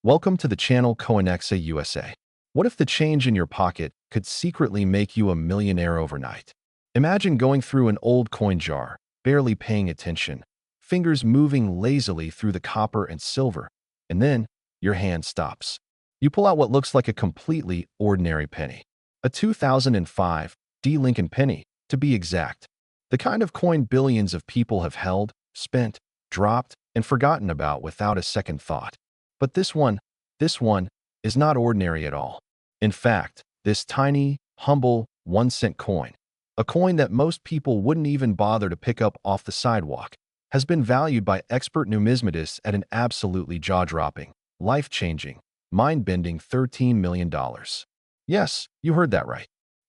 Welcome to the channel Coinexa USA. What if the change in your pocket could secretly make you a millionaire overnight? Imagine going through an old coin jar, barely paying attention, fingers moving lazily through the copper and silver, and then your hand stops. You pull out what looks like a completely ordinary penny. A 2005 D. Lincoln penny, to be exact. The kind of coin billions of people have held, spent, dropped, and forgotten about without a second thought. But this one is not ordinary at all. In fact, this tiny, humble 1-cent coin, a coin that most people wouldn't even bother to pick up off the sidewalk, has been valued by expert numismatists at an absolutely jaw-dropping, life-changing, mind-bending $13 million. Yes, you heard that right.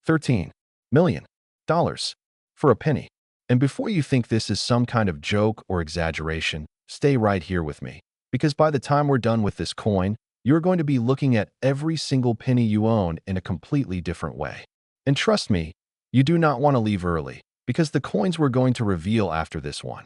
$13 million for a penny. And before you think this is some kind of joke or exaggeration, stay right here with me. Because by the time we're done with this coin, you're going to be looking at every single penny you own in a completely different way. And trust me, you do not want to leave early, because the coins we're going to reveal after this one,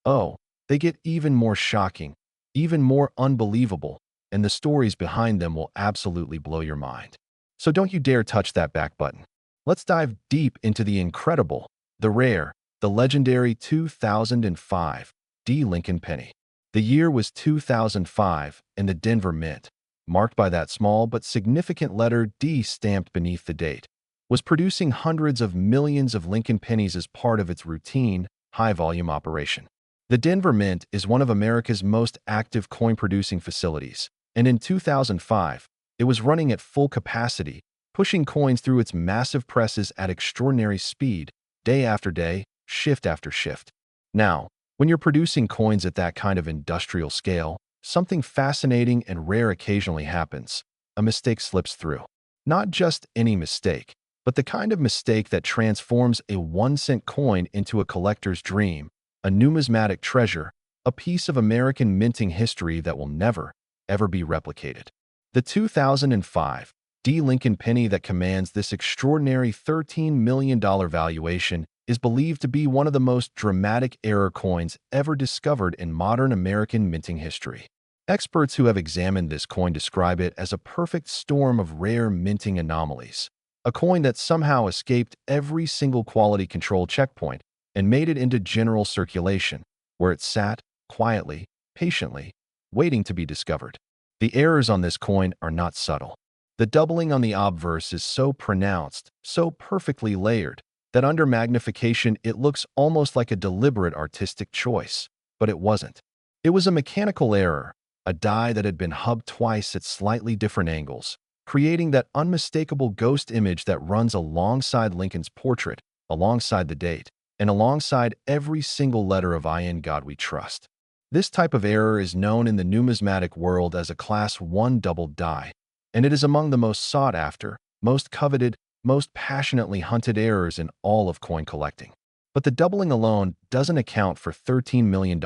oh, they get even more shocking, even more unbelievable, and the stories behind them will absolutely blow your mind. So don't you dare touch that back button. Let's dive deep into the incredible, the rare, the legendary 2005 D. Lincoln penny. The year was 2005, and the Denver Mint, marked by that small but significant letter D stamped beneath the date, was producing hundreds of millions of Lincoln pennies as part of its routine, high-volume operation. The Denver Mint is one of America's most active coin-producing facilities, and in 2005, it was running at full capacity, pushing coins through its massive presses at extraordinary speed, day after day, shift after shift. Now, when you're producing coins at that kind of industrial scale, something fascinating and rare occasionally happens. A mistake slips through. Not just any mistake, but the kind of mistake that transforms a 1-cent coin into a collector's dream, a numismatic treasure, a piece of American minting history that will never, ever be replicated. The 2005 D. Lincoln penny that commands this extraordinary $13 million valuation is believed to be one of the most dramatic error coins ever discovered in modern American minting history. Experts who have examined this coin describe it as a perfect storm of rare minting anomalies, a coin that somehow escaped every single quality control checkpoint and made it into general circulation, where it sat, quietly, patiently, waiting to be discovered. The errors on this coin are not subtle. The doubling on the obverse is so pronounced, so perfectly layered, that under magnification it looks almost like a deliberate artistic choice. But it wasn't. It was a mechanical error, a die that had been hubbed twice at slightly different angles, creating that unmistakable ghost image that runs alongside Lincoln's portrait, alongside the date, and alongside every single letter of "In God We Trust." This type of error is known in the numismatic world as a Class 1 double die, and it is among the most sought-after, most coveted, most passionately hunted errors in all of coin collecting. But the doubling alone doesn't account for $13 million.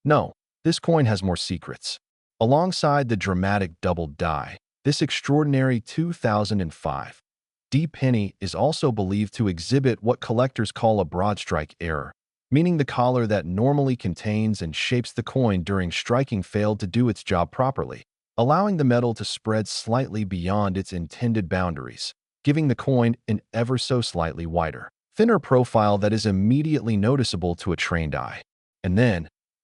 No, this coin has more secrets. Alongside the dramatic double die, this extraordinary 2005 D penny is also believed to exhibit what collectors call a broad strike error, meaning the collar that normally contains and shapes the coin during striking failed to do its job properly, allowing the metal to spread slightly beyond its intended boundaries, giving the coin an ever so slightly wider, thinner profile that is immediately noticeable to a trained eye. And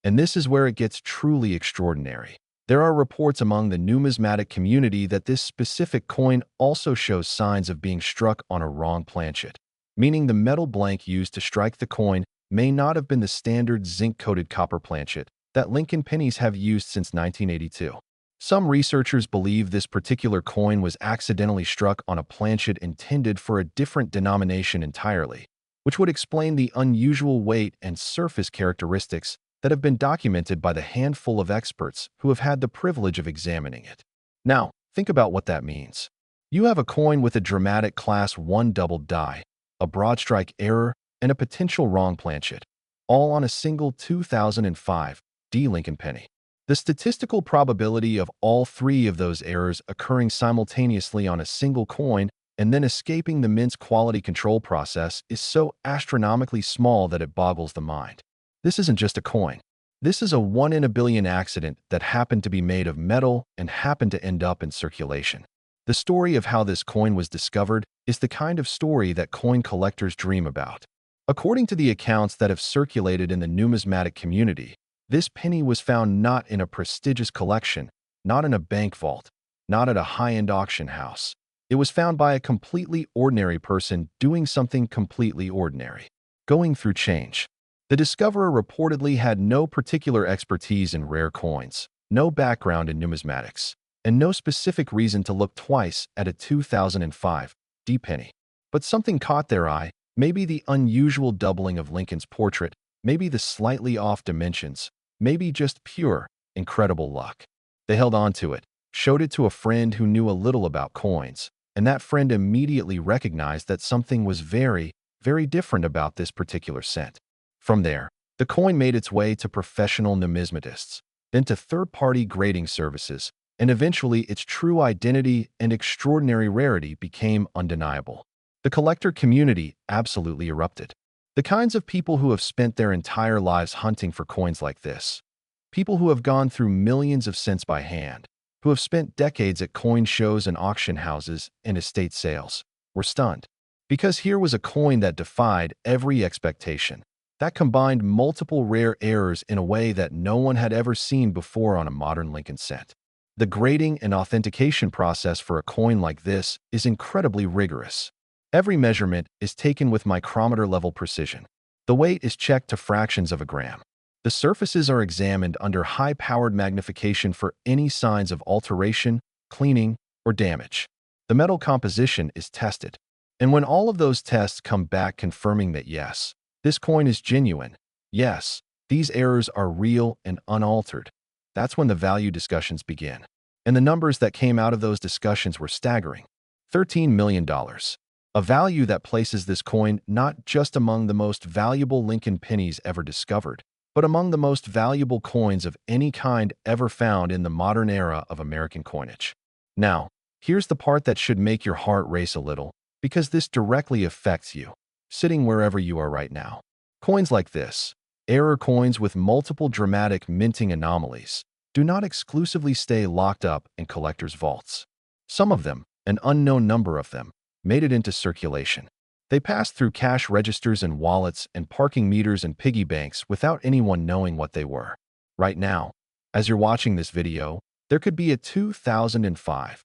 this is where it gets truly extraordinary. There are reports among the numismatic community that this specific coin also shows signs of being struck on a wrong planchet, meaning the metal blank used to strike the coin may not have been the standard zinc-coated copper planchet that Lincoln pennies have used since 1982. Some researchers believe this particular coin was accidentally struck on a planchet intended for a different denomination entirely, which would explain the unusual weight and surface characteristics that have been documented by the handful of experts who have had the privilege of examining it. Now, think about what that means. You have a coin with a dramatic Class 1 double die, a broad strike error, and a potential wrong planchet, all on a single 2005 D. Lincoln penny. The statistical probability of all three of those errors occurring simultaneously on a single coin and then escaping the mint's quality control process is so astronomically small that it boggles the mind. This isn't just a coin. This is a one-in-a-billion accident that happened to be made of metal and happened to end up in circulation. The story of how this coin was discovered is the kind of story that coin collectors dream about. According to the accounts that have circulated in the numismatic community, this penny was found not in a prestigious collection, not in a bank vault, not at a high-end auction house. It was found by a completely ordinary person doing something completely ordinary, going through change. The discoverer reportedly had no particular expertise in rare coins, no background in numismatics, and no specific reason to look twice at a 2005 D penny. But something caught their eye, maybe the unusual doubling of Lincoln's portrait, maybe the slightly off dimensions, maybe just pure, incredible luck. They held on to it, showed it to a friend who knew a little about coins, and that friend immediately recognized that something was very, very different about this particular set. From there, the coin made its way to professional numismatists, then to third-party grading services, and eventually its true identity and extraordinary rarity became undeniable. The collector community absolutely erupted. The kinds of people who have spent their entire lives hunting for coins like this, people who have gone through millions of cents by hand, who have spent decades at coin shows and auction houses and estate sales, were stunned. Because here was a coin that defied every expectation, that combined multiple rare errors in a way that no one had ever seen before on a modern Lincoln set. The grading and authentication process for a coin like this is incredibly rigorous. Every measurement is taken with micrometer-level precision. The weight is checked to fractions of a gram. The surfaces are examined under high-powered magnification for any signs of alteration, cleaning, or damage. The metal composition is tested. And when all of those tests come back confirming that yes, this coin is genuine, yes, these errors are real and unaltered, that's when the value discussions begin. And the numbers that came out of those discussions were staggering. $13 million. A value that places this coin not just among the most valuable Lincoln pennies ever discovered, but among the most valuable coins of any kind ever found in the modern era of American coinage. Now, here's the part that should make your heart race a little, because this directly affects you, sitting wherever you are right now. Coins like this, error coins with multiple dramatic minting anomalies, do not exclusively stay locked up in collectors' vaults. Some of them, an unknown number of them, made it into circulation. They passed through cash registers and wallets and parking meters and piggy banks without anyone knowing what they were. Right now, as you're watching this video, there could be a 2005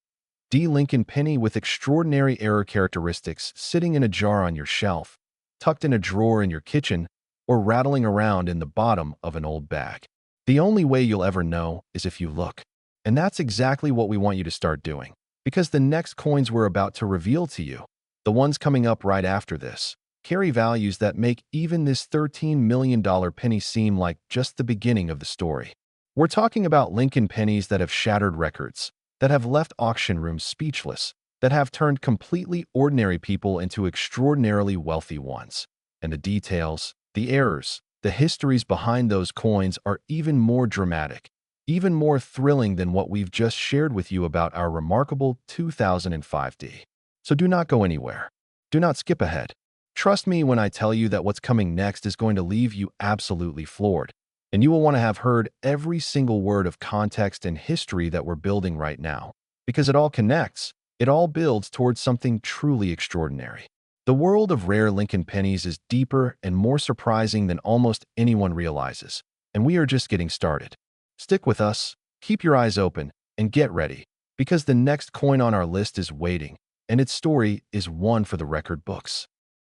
D Lincoln penny with extraordinary error characteristics sitting in a jar on your shelf, tucked in a drawer in your kitchen, or rattling around in the bottom of an old bag. The only way you'll ever know is if you look. And that's exactly what we want you to start doing. Because the next coins we're about to reveal to you, the ones coming up right after this, carry values that make even this $13 million penny seem like just the beginning of the story. We're talking about Lincoln pennies that have shattered records, that have left auction rooms speechless, that have turned completely ordinary people into extraordinarily wealthy ones. And the details, the errors, the histories behind those coins are even more dramatic, even more thrilling than what we've just shared with you about our remarkable 2005 D. So do not go anywhere. Do not skip ahead. Trust me when I tell you that what's coming next is going to leave you absolutely floored, and you will want to have heard every single word of context and history that we're building right now, because it all connects, it all builds towards something truly extraordinary. The world of rare Lincoln pennies is deeper and more surprising than almost anyone realizes, and we are just getting started. Stick with us, keep your eyes open, and get ready, because the next coin on our list is waiting, and its story is one for the record books.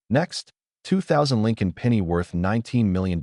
Next, 2000 Lincoln penny worth $19 million.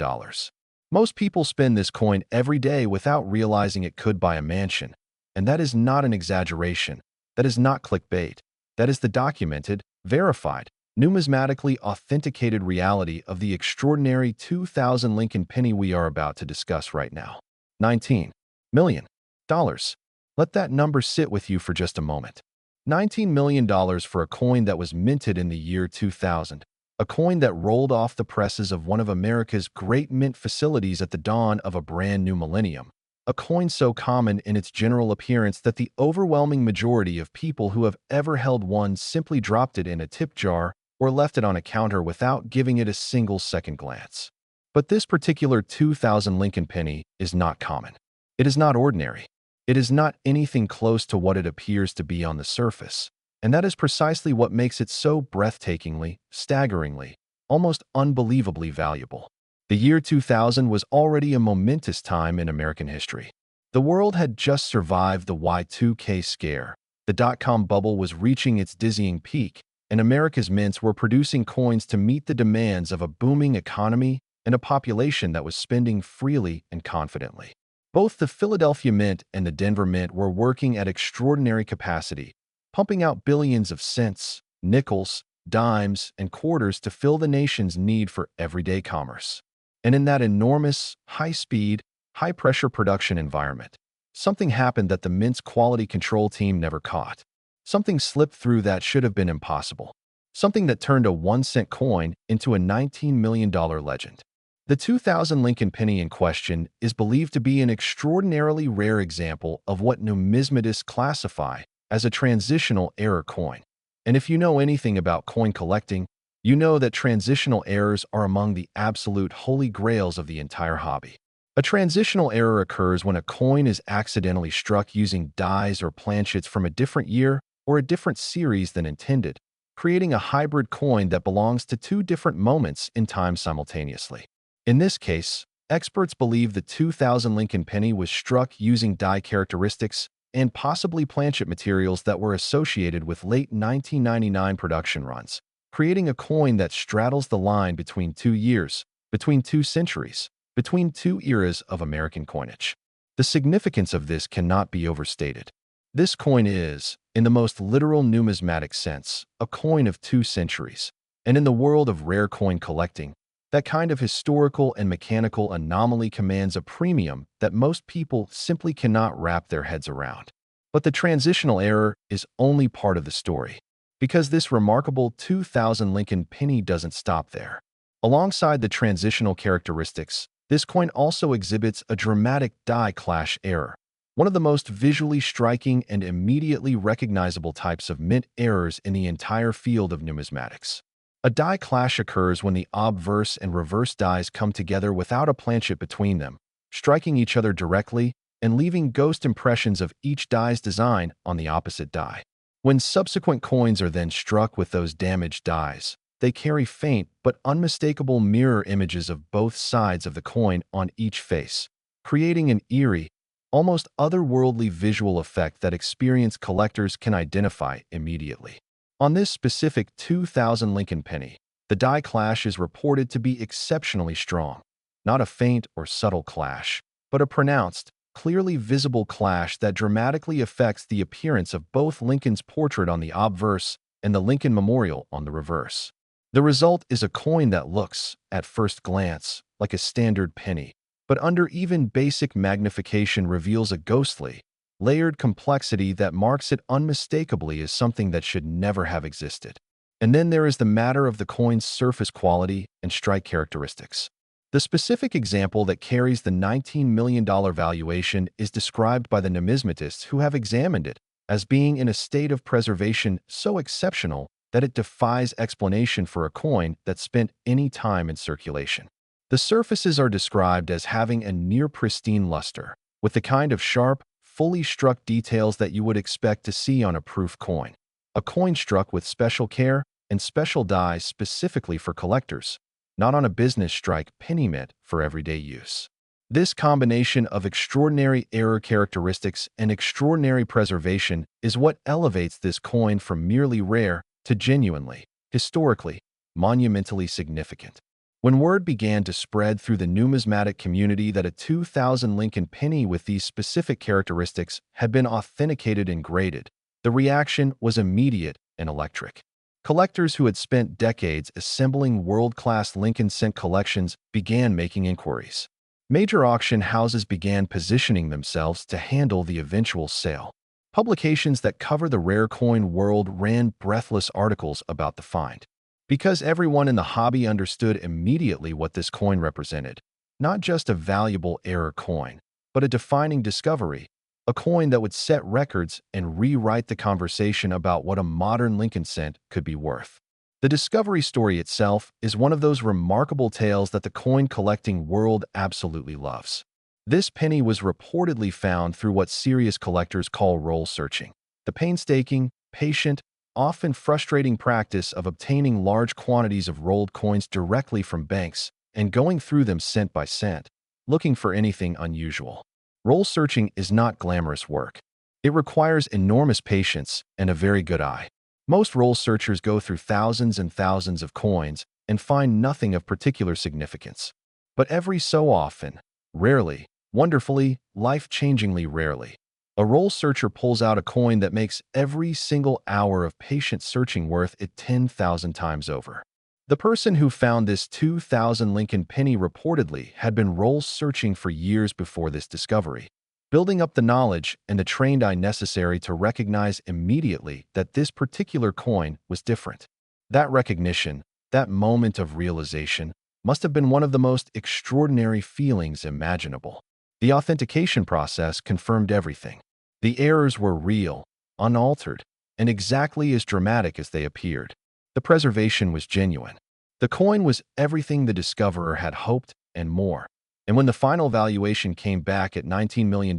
Most people spend this coin every day without realizing it could buy a mansion, and that is not an exaggeration. That is not clickbait. That is the documented, verified, numismatically authenticated reality of the extraordinary 2000 Lincoln penny we are about to discuss right now. $19 million. Let that number sit with you for just a moment. $19 million for a coin that was minted in the year 2000, a coin that rolled off the presses of one of America's great mint facilities at the dawn of a brand new millennium, a coin so common in its general appearance that the overwhelming majority of people who have ever held one simply dropped it in a tip jar or left it on a counter without giving it a single second glance. But this particular 2000 Lincoln penny is not common. It is not ordinary. It is not anything close to what it appears to be on the surface. And that is precisely what makes it so breathtakingly, staggeringly, almost unbelievably valuable. The year 2000 was already a momentous time in American history. The world had just survived the Y2K scare. The dot-com bubble was reaching its dizzying peak, and America's mints were producing coins to meet the demands of a booming economy and a population that was spending freely and confidently. Both the Philadelphia Mint and the Denver Mint were working at extraordinary capacity, pumping out billions of cents, nickels, dimes, and quarters to fill the nation's need for everyday commerce. And in that enormous, high-speed, high-pressure production environment, something happened that the Mint's quality control team never caught. Something slipped through that should have been impossible. Something that turned a 1-cent coin into a $19 million legend. The 2000 Lincoln penny in question is believed to be an extraordinarily rare example of what numismatists classify as a transitional error coin. And if you know anything about coin collecting, you know that transitional errors are among the absolute holy grails of the entire hobby. A transitional error occurs when a coin is accidentally struck using dies or planchets from a different year or a different series than intended, creating a hybrid coin that belongs to two different moments in time simultaneously. In this case, experts believe the 2000 Lincoln penny was struck using die characteristics and possibly planchet materials that were associated with late 1999 production runs, creating a coin that straddles the line between 2 years, between 2 centuries, between 2 eras of American coinage. The significance of this cannot be overstated. This coin is, in the most literal numismatic sense, a coin of 2 centuries, and in the world of rare coin collecting, that kind of historical and mechanical anomaly commands a premium that most people simply cannot wrap their heads around. But the transitional error is only part of the story, because this remarkable 2000 Lincoln penny doesn't stop there. Alongside the transitional characteristics, this coin also exhibits a dramatic die clash error, one of the most visually striking and immediately recognizable types of mint errors in the entire field of numismatics. A die clash occurs when the obverse and reverse dies come together without a planchet between them, striking each other directly and leaving ghost impressions of each die's design on the opposite die. When subsequent coins are then struck with those damaged dies, they carry faint but unmistakable mirror images of both sides of the coin on each face, creating an eerie, almost otherworldly visual effect that experienced collectors can identify immediately. On this specific 2000 Lincoln penny, the die clash is reported to be exceptionally strong, not a faint or subtle clash, but a pronounced, clearly visible clash that dramatically affects the appearance of both Lincoln's portrait on the obverse and the Lincoln Memorial on the reverse. The result is a coin that looks, at first glance, like a standard penny, but under even basic magnification reveals a ghostly, layered complexity that marks it unmistakably as something that should never have existed. And then there is the matter of the coin's surface quality and strike characteristics. The specific example that carries the $19 million valuation is described by the numismatists who have examined it as being in a state of preservation so exceptional that it defies explanation for a coin that spent any time in circulation. The surfaces are described as having a near-pristine luster, with the kind of sharp, fully struck details that you would expect to see on a proof coin. A coin struck with special care and special dies specifically for collectors, not on a business strike penny mint for everyday use. This combination of extraordinary error characteristics and extraordinary preservation is what elevates this coin from merely rare to genuinely, historically, monumentally significant. When word began to spread through the numismatic community that a 2000 Lincoln penny with these specific characteristics had been authenticated and graded, the reaction was immediate and electric. Collectors who had spent decades assembling world-class Lincoln cent collections began making inquiries. Major auction houses began positioning themselves to handle the eventual sale. Publications that cover the rare coin world ran breathless articles about the find, because everyone in the hobby understood immediately what this coin represented. Not just a valuable error coin, but a defining discovery, a coin that would set records and rewrite the conversation about what a modern Lincoln cent could be worth. The discovery story itself is one of those remarkable tales that the coin collecting world absolutely loves. This penny was reportedly found through what serious collectors call roll searching, the painstaking, patient, often frustrating practice of obtaining large quantities of rolled coins directly from banks and going through them cent by cent, looking for anything unusual. Roll searching is not glamorous work. It requires enormous patience and a very good eye. Most roll searchers go through thousands and thousands of coins and find nothing of particular significance. But every so often, rarely, wonderfully, life-changingly rarely, a roll searcher pulls out a coin that makes every single hour of patient searching worth it 10,000 times over. The person who found this 2000 Lincoln penny reportedly had been roll searching for years before this discovery, building up the knowledge and the trained eye necessary to recognize immediately that this particular coin was different. That recognition, that moment of realization, must have been one of the most extraordinary feelings imaginable. The authentication process confirmed everything. The errors were real, unaltered, and exactly as dramatic as they appeared. The preservation was genuine. The coin was everything the discoverer had hoped and more. And when the final valuation came back at $19 million,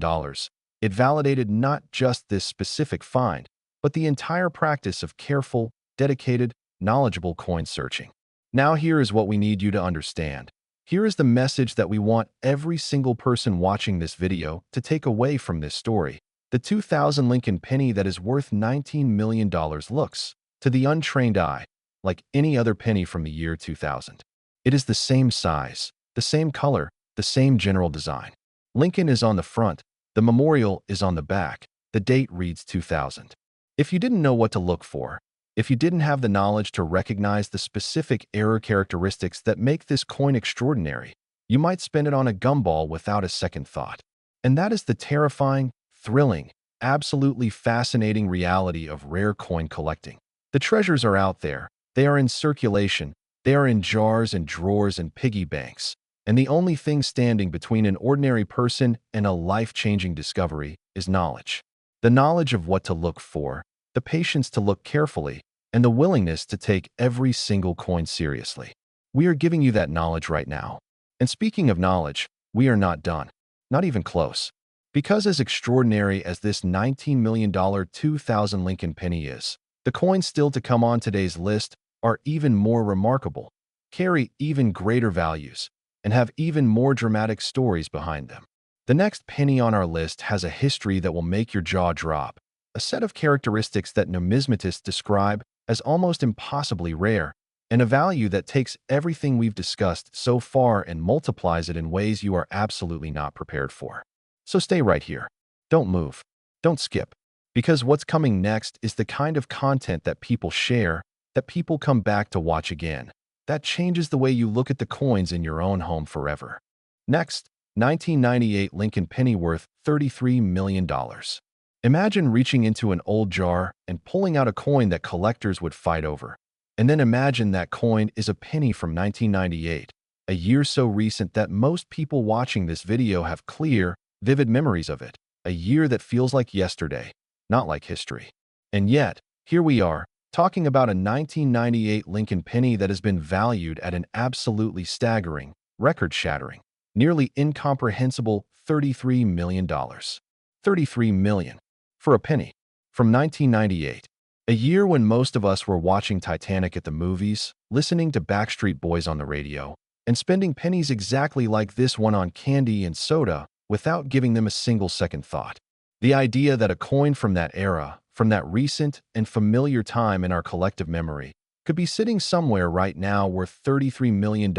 it validated not just this specific find, but the entire practice of careful, dedicated, knowledgeable coin searching. Now here is what we need you to understand. Here is the message that we want every single person watching this video to take away from this story. The 2000 Lincoln penny that is worth $19 million looks, to the untrained eye, like any other penny from the year 2000. It is the same size, the same color, the same general design. Lincoln is on the front, the memorial is on the back, the date reads 2000. If you didn't know what to look for, if you didn't have the knowledge to recognize the specific error characteristics that make this coin extraordinary, you might spend it on a gumball without a second thought. And that is the terrifying, thrilling, absolutely fascinating reality of rare coin collecting. The treasures are out there. They are in circulation. They are in jars and drawers and piggy banks. And the only thing standing between an ordinary person and a life-changing discovery is knowledge. The knowledge of what to look for, the patience to look carefully, and the willingness to take every single coin seriously. We are giving you that knowledge right now. And speaking of knowledge, we are not done. Not even close. Because as extraordinary as this $19 million 2000 Lincoln penny is, the coins still to come on today's list are even more remarkable, carry even greater values, and have even more dramatic stories behind them. The next penny on our list has a history that will make your jaw drop, a set of characteristics that numismatists describe as almost impossibly rare, and a value that takes everything we've discussed so far and multiplies it in ways you are absolutely not prepared for. So stay right here. Don't move. Don't skip. Because what's coming next is the kind of content that people share, that people come back to watch again. That changes the way you look at the coins in your own home forever. Next, 1998 Lincoln penny worth $33 million. Imagine reaching into an old jar and pulling out a coin that collectors would fight over. And then imagine that coin is a penny from 1998, a year so recent that most people watching this video have clear, vivid memories of it, a year that feels like yesterday, not like history. And yet, here we are, talking about a 1998 Lincoln penny that has been valued at an absolutely staggering, record-shattering, nearly incomprehensible $33 million. $33 million. For a penny. From 1998. A year when most of us were watching Titanic at the movies, listening to Backstreet Boys on the radio, and spending pennies exactly like this one on candy and soda without giving them a single second thought. The idea that a coin from that era, from that recent and familiar time in our collective memory, could be sitting somewhere right now worth $33 million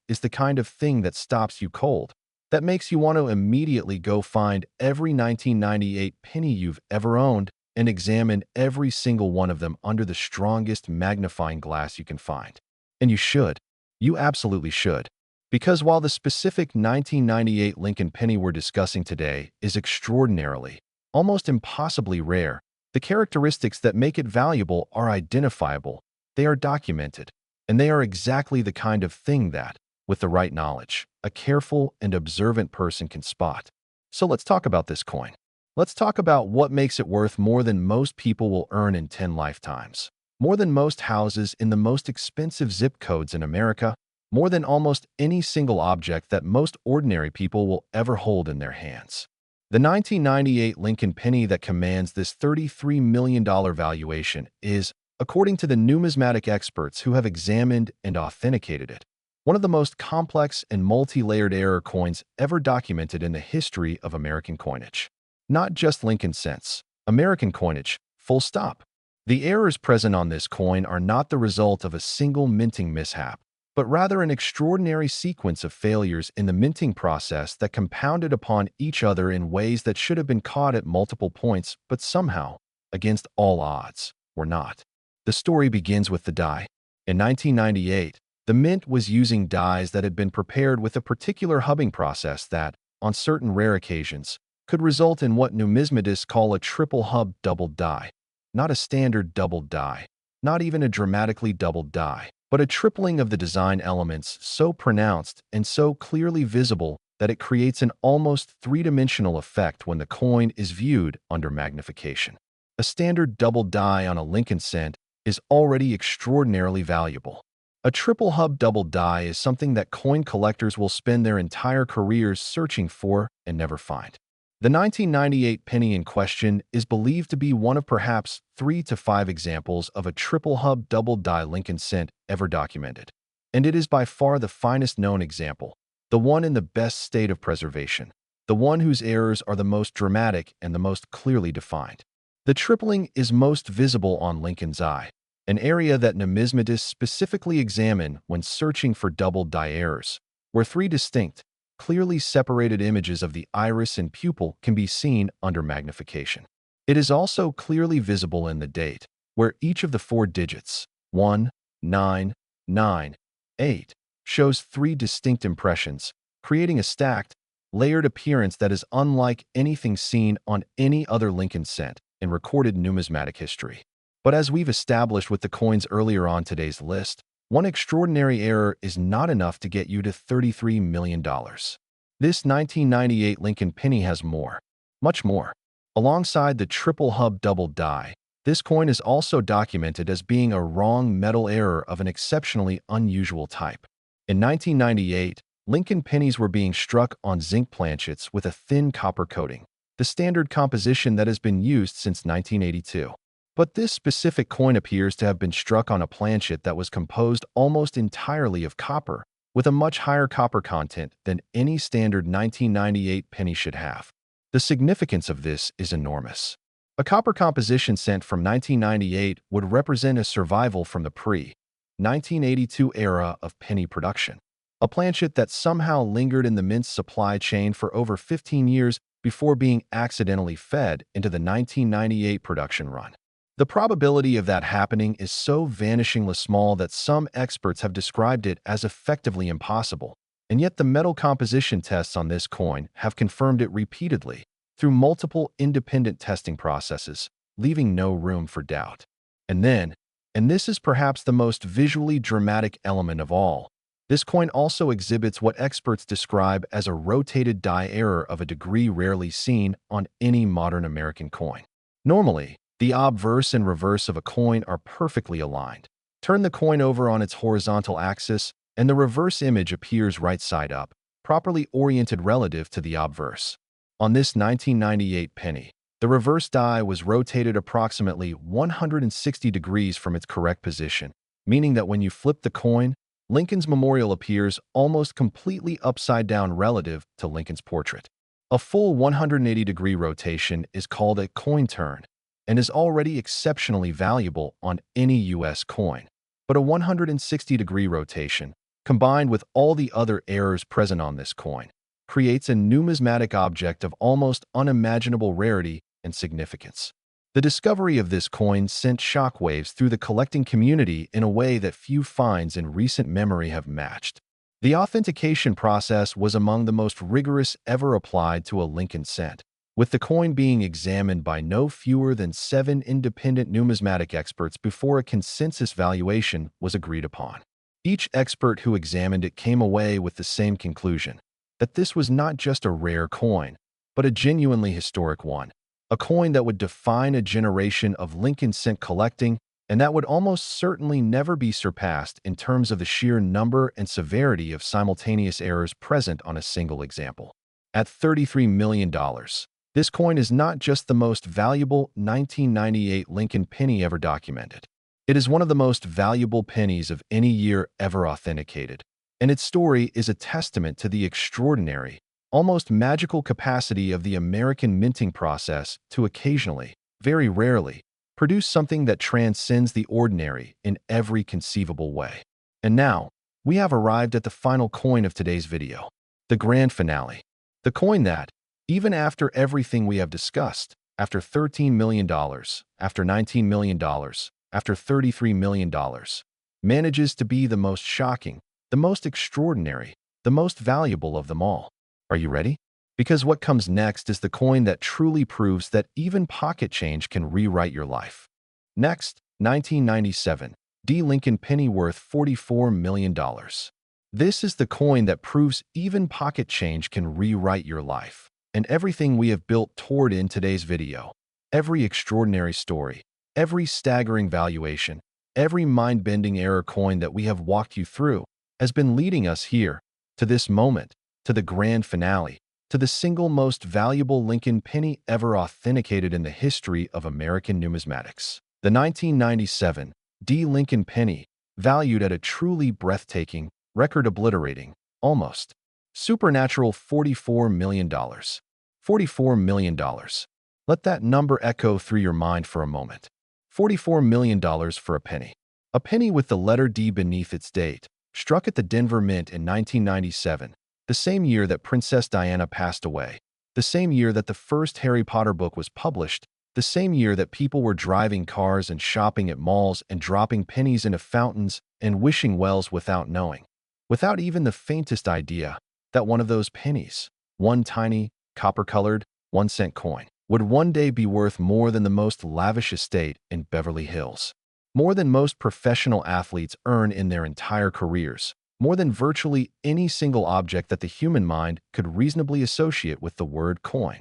is the kind of thing that stops you cold, that makes you want to immediately go find every 1998 penny you've ever owned and examine every single one of them under the strongest magnifying glass you can find. And you should. You absolutely should. Because while the specific 1998 Lincoln penny we're discussing today is extraordinarily, almost impossibly rare, the characteristics that make it valuable are identifiable, they are documented, and they are exactly the kind of thing that, with the right knowledge, a careful and observant person can spot. So let's talk about this coin. Let's talk about what makes it worth more than most people will earn in 10 lifetimes. More than most houses in the most expensive zip codes in America, more than almost any single object that most ordinary people will ever hold in their hands. The 1998 Lincoln penny that commands this $33 million valuation is, according to the numismatic experts who have examined and authenticated it, one of the most complex and multi-layered error coins ever documented in the history of American coinage. Not just Lincoln cents, American coinage, full stop. The errors present on this coin are not the result of a single minting mishap, but rather an extraordinary sequence of failures in the minting process that compounded upon each other in ways that should have been caught at multiple points, but somehow, against all odds, were not. The story begins with the die. In 1998, the mint was using dies that had been prepared with a particular hubbing process that, on certain rare occasions, could result in what numismatists call a triple hub doubled die. Not a standard doubled die, not even a dramatically doubled die, but a tripling of the design elements so pronounced and so clearly visible that it creates an almost three-dimensional effect when the coin is viewed under magnification. A standard double die on a Lincoln cent is already extraordinarily valuable. A triple hub double die is something that coin collectors will spend their entire careers searching for and never find. The 1998 penny in question is believed to be one of perhaps 3 to 5 examples of a triple hub double die Lincoln cent ever documented. And it is by far the finest known example, the one in the best state of preservation, the one whose errors are the most dramatic and the most clearly defined. The tripling is most visible on Lincoln's eye, an area that numismatists specifically examine when searching for double die errors, where 3 distinct, clearly separated images of the iris and pupil can be seen under magnification. It is also clearly visible in the date, where each of the 4 digits, 1, 9, 9, 8, shows 3 distinct impressions, creating a stacked, layered appearance that is unlike anything seen on any other Lincoln cent in recorded numismatic history. But as we've established with the coins earlier on today's list, one extraordinary error is not enough to get you to $33 million. This 1998 Lincoln penny has more, much more. Alongside the triple hub double die, this coin is also documented as being a wrong metal error of an exceptionally unusual type. In 1998, Lincoln pennies were being struck on zinc planchets with a thin copper coating, the standard composition that has been used since 1982. But this specific coin appears to have been struck on a planchet that was composed almost entirely of copper, with a much higher copper content than any standard 1998 penny should have. The significance of this is enormous. A copper composition cent from 1998 would represent a survival from the pre-1982 era of penny production, a planchet that somehow lingered in the mint's supply chain for over 15 years before being accidentally fed into the 1998 production run. The probability of that happening is so vanishingly small that some experts have described it as effectively impossible, and yet the metal composition tests on this coin have confirmed it repeatedly through multiple independent testing processes, leaving no room for doubt. And then, and this is perhaps the most visually dramatic element of all, this coin also exhibits what experts describe as a rotated die error of a degree rarely seen on any modern American coin. Normally, the obverse and reverse of a coin are perfectly aligned. Turn the coin over on its horizontal axis, and the reverse image appears right side up, properly oriented relative to the obverse. On this 1998 penny, the reverse die was rotated approximately 160 degrees from its correct position, meaning that when you flip the coin, Lincoln's memorial appears almost completely upside down relative to Lincoln's portrait. A full 180-degree rotation is called a coin turn, and is already exceptionally valuable on any U.S. coin. But a 160-degree rotation, combined with all the other errors present on this coin, creates a numismatic object of almost unimaginable rarity and significance. The discovery of this coin sent shockwaves through the collecting community in a way that few finds in recent memory have matched. The authentication process was among the most rigorous ever applied to a Lincoln cent, with the coin being examined by no fewer than 7 independent numismatic experts before a consensus valuation was agreed upon. Each expert who examined it came away with the same conclusion, that this was not just a rare coin, but a genuinely historic one, a coin that would define a generation of Lincoln cent collecting and that would almost certainly never be surpassed in terms of the sheer number and severity of simultaneous errors present on a single example. At $33 million, this coin is not just the most valuable 1998 Lincoln penny ever documented. It is one of the most valuable pennies of any year ever authenticated, and its story is a testament to the extraordinary, almost magical capacity of the American minting process to occasionally, very rarely, produce something that transcends the ordinary in every conceivable way. And now, we have arrived at the final coin of today's video, the grand finale. The coin that, even after everything we have discussed, after $13 million, after $19 million, after $33 million, manages to be the most shocking, the most extraordinary, the most valuable of them all. Are you ready? Because what comes next is the coin that truly proves that even pocket change can rewrite your life. Next, 1997, D. Lincoln penny worth $44 million. This is the coin that proves even pocket change can rewrite your life. And everything we have built toward in today's video, every extraordinary story, every staggering valuation, every mind-bending error coin that we have walked you through, has been leading us here, to this moment, to the grand finale, to the single most valuable Lincoln penny ever authenticated in the history of American numismatics. The 1997 D. Lincoln penny, valued at a truly breathtaking, record-obliterating, almost supernatural $44 million. $44 million. Let that number echo through your mind for a moment. $44 million for a penny. A penny with the letter D beneath its date, struck at the Denver Mint in 1997, the same year that Princess Diana passed away, the same year that the first Harry Potter book was published, the same year that people were driving cars and shopping at malls and dropping pennies into fountains and wishing wells without knowing, without even the faintest idea that one of those pennies, one tiny, copper-colored, 1-cent coin, would one day be worth more than the most lavish estate in Beverly Hills, more than most professional athletes earn in their entire careers, more than virtually any single object that the human mind could reasonably associate with the word coin.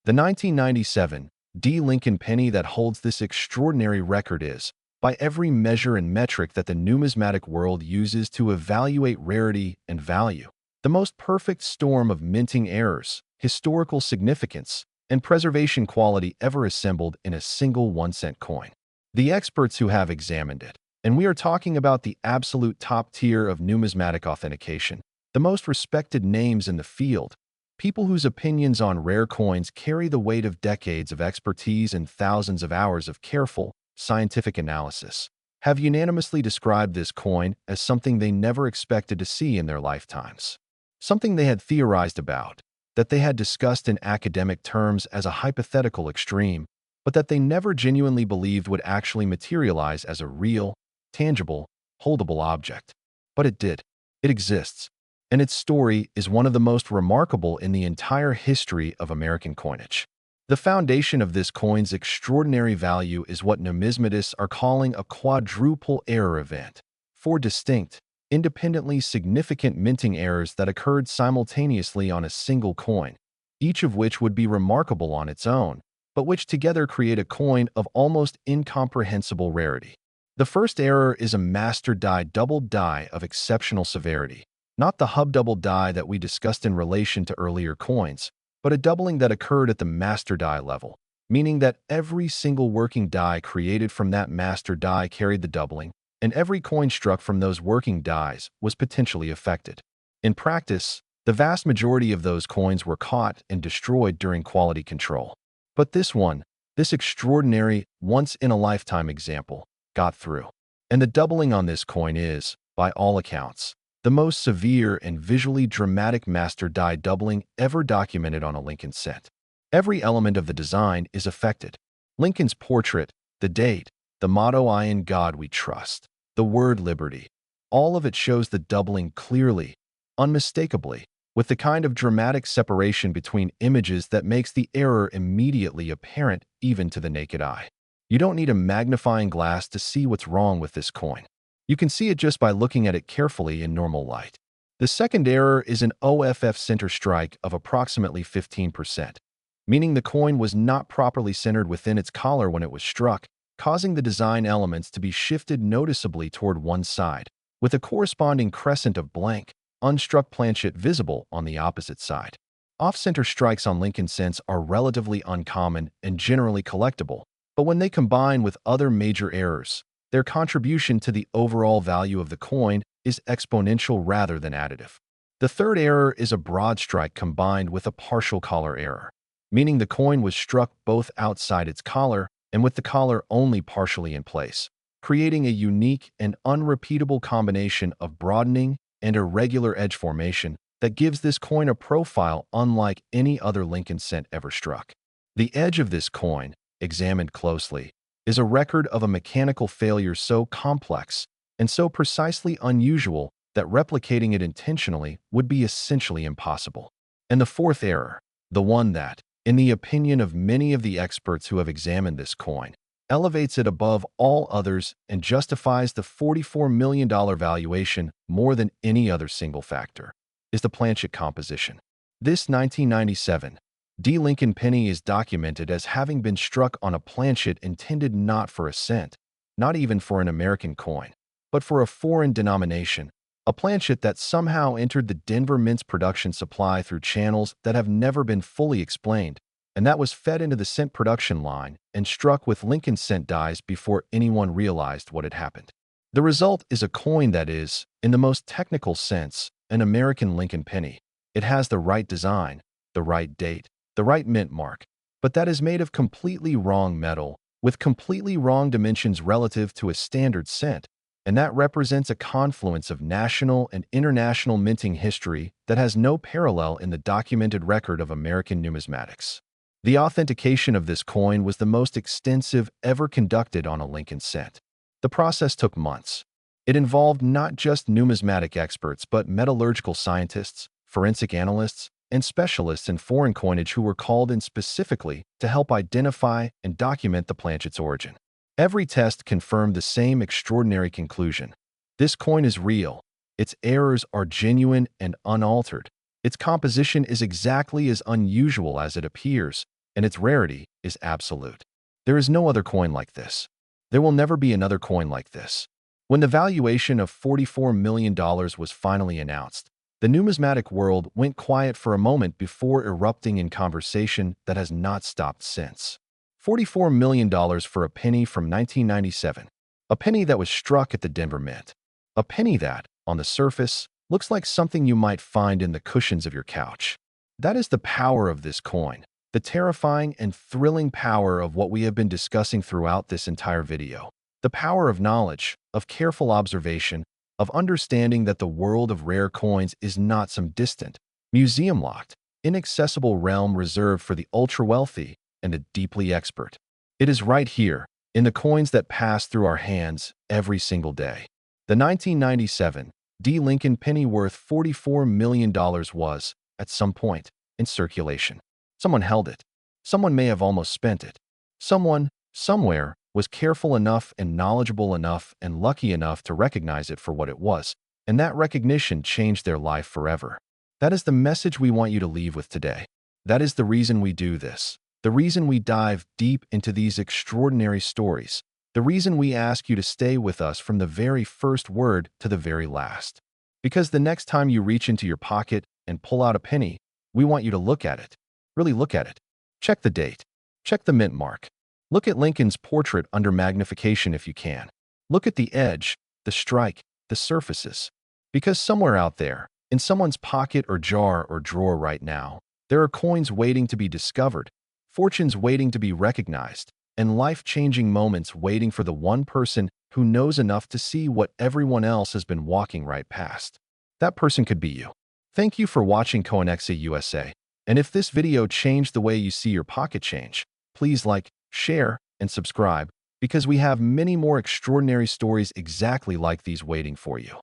The 1997 D. Lincoln penny that holds this extraordinary record is, by every measure and metric that the numismatic world uses to evaluate rarity and value, the most perfect storm of minting errors, historical significance, and preservation quality ever assembled in a single 1-cent coin. The experts who have examined it, and we are talking about the absolute top tier of numismatic authentication, the most respected names in the field, people whose opinions on rare coins carry the weight of decades of expertise and thousands of hours of careful, scientific analysis, have unanimously described this coin as something they never expected to see in their lifetimes. Something they had theorized about, that they had discussed in academic terms as a hypothetical extreme, but that they never genuinely believed would actually materialize as a real, tangible, holdable object. But it did. It exists. And its story is one of the most remarkable in the entire history of American coinage. The foundation of this coin's extraordinary value is what numismatists are calling a quadruple error event, 4 distinct, independently significant minting errors that occurred simultaneously on a single coin, each of which would be remarkable on its own, but which together create a coin of almost incomprehensible rarity. The first error is a master die double die of exceptional severity, not the hub double die that we discussed in relation to earlier coins, but a doubling that occurred at the master die level, meaning that every single working die created from that master die carried the doubling, and every coin struck from those working dies was potentially affected. In practice, the vast majority of those coins were caught and destroyed during quality control. But this extraordinary, once-in-a-lifetime example, got through. And the doubling on this coin is, by all accounts, the most severe and visually dramatic master die doubling ever documented on a Lincoln cent. Every element of the design is affected. Lincoln's portrait, the date, the motto "I in God we trust," the word liberty. All of it shows the doubling clearly, unmistakably, with the kind of dramatic separation between images that makes the error immediately apparent even to the naked eye. You don't need a magnifying glass to see what's wrong with this coin. You can see it just by looking at it carefully in normal light. The second error is an OFF center strike of approximately 15%, meaning the coin was not properly centered within its collar when it was struck, causing the design elements to be shifted noticeably toward one side, with a corresponding crescent of blank, unstruck planchet visible on the opposite side. Off-center strikes on Lincoln cents are relatively uncommon and generally collectible, but when they combine with other major errors, their contribution to the overall value of the coin is exponential rather than additive. The third error is a broad strike combined with a partial collar error, meaning the coin was struck both outside its collar and with the collar only partially in place, creating a unique and unrepeatable combination of broadening and irregular edge formation that gives this coin a profile unlike any other Lincoln cent ever struck. The edge of this coin, examined closely, is a record of a mechanical failure so complex and so precisely unusual that replicating it intentionally would be essentially impossible. And the fourth error, the one that, in the opinion of many of the experts who have examined this coin, elevates it above all others and justifies the $44 million valuation more than any other single factor, is the planchet composition. This 1997 D. Lincoln penny is documented as having been struck on a planchet intended not for a cent, not even for an American coin, but for a foreign denomination, a planchet that somehow entered the Denver Mint's production supply through channels that have never been fully explained, and that was fed into the cent production line and struck with Lincoln cent dies before anyone realized what had happened. The result is a coin that is, in the most technical sense, an American Lincoln penny. It has the right design, the right date, the right mint mark, but that is made of completely wrong metal, with completely wrong dimensions relative to a standard cent, and that represents a confluence of national and international minting history that has no parallel in the documented record of American numismatics. The authentication of this coin was the most extensive ever conducted on a Lincoln cent. The process took months. It involved not just numismatic experts but metallurgical scientists, forensic analysts, and specialists in foreign coinage who were called in specifically to help identify and document the planchet's origin. Every test confirmed the same extraordinary conclusion. This coin is real. Its errors are genuine and unaltered. Its composition is exactly as unusual as it appears, and its rarity is absolute. There is no other coin like this. There will never be another coin like this. When the valuation of $44 million was finally announced, the numismatic world went quiet for a moment before erupting in conversation that has not stopped since. $44 million for a penny from 1997. A penny that was struck at the Denver Mint. A penny that, on the surface, looks like something you might find in the cushions of your couch. That is the power of this coin, the terrifying and thrilling power of what we have been discussing throughout this entire video. The power of knowledge, of careful observation, of understanding that the world of rare coins is not some distant, museum-locked, inaccessible realm reserved for the ultra-wealthy and the deeply expert. It is right here, in the coins that pass through our hands every single day. The 1997 D. Lincoln penny worth $44 million was, at some point, in circulation. Someone held it. Someone may have almost spent it. Someone, somewhere, was careful enough and knowledgeable enough and lucky enough to recognize it for what it was, and that recognition changed their life forever. That is the message we want you to leave with today. That is the reason we do this, the reason we dive deep into these extraordinary stories, the reason we ask you to stay with us from the very first word to the very last. Because the next time you reach into your pocket and pull out a penny, we want you to look at it. Really look at it. Check the date. Check the mint mark. Look at Lincoln's portrait under magnification if you can. Look at the edge, the strike, the surfaces. Because somewhere out there, in someone's pocket or jar or drawer right now, there are coins waiting to be discovered, fortunes waiting to be recognized, and life-changing moments waiting for the one person who knows enough to see what everyone else has been walking right past. That person could be you. Thank you for watching Coinexa USA. And if this video changed the way you see your pocket change, please like, share, and subscribe, because we have many more extraordinary stories exactly like these waiting for you.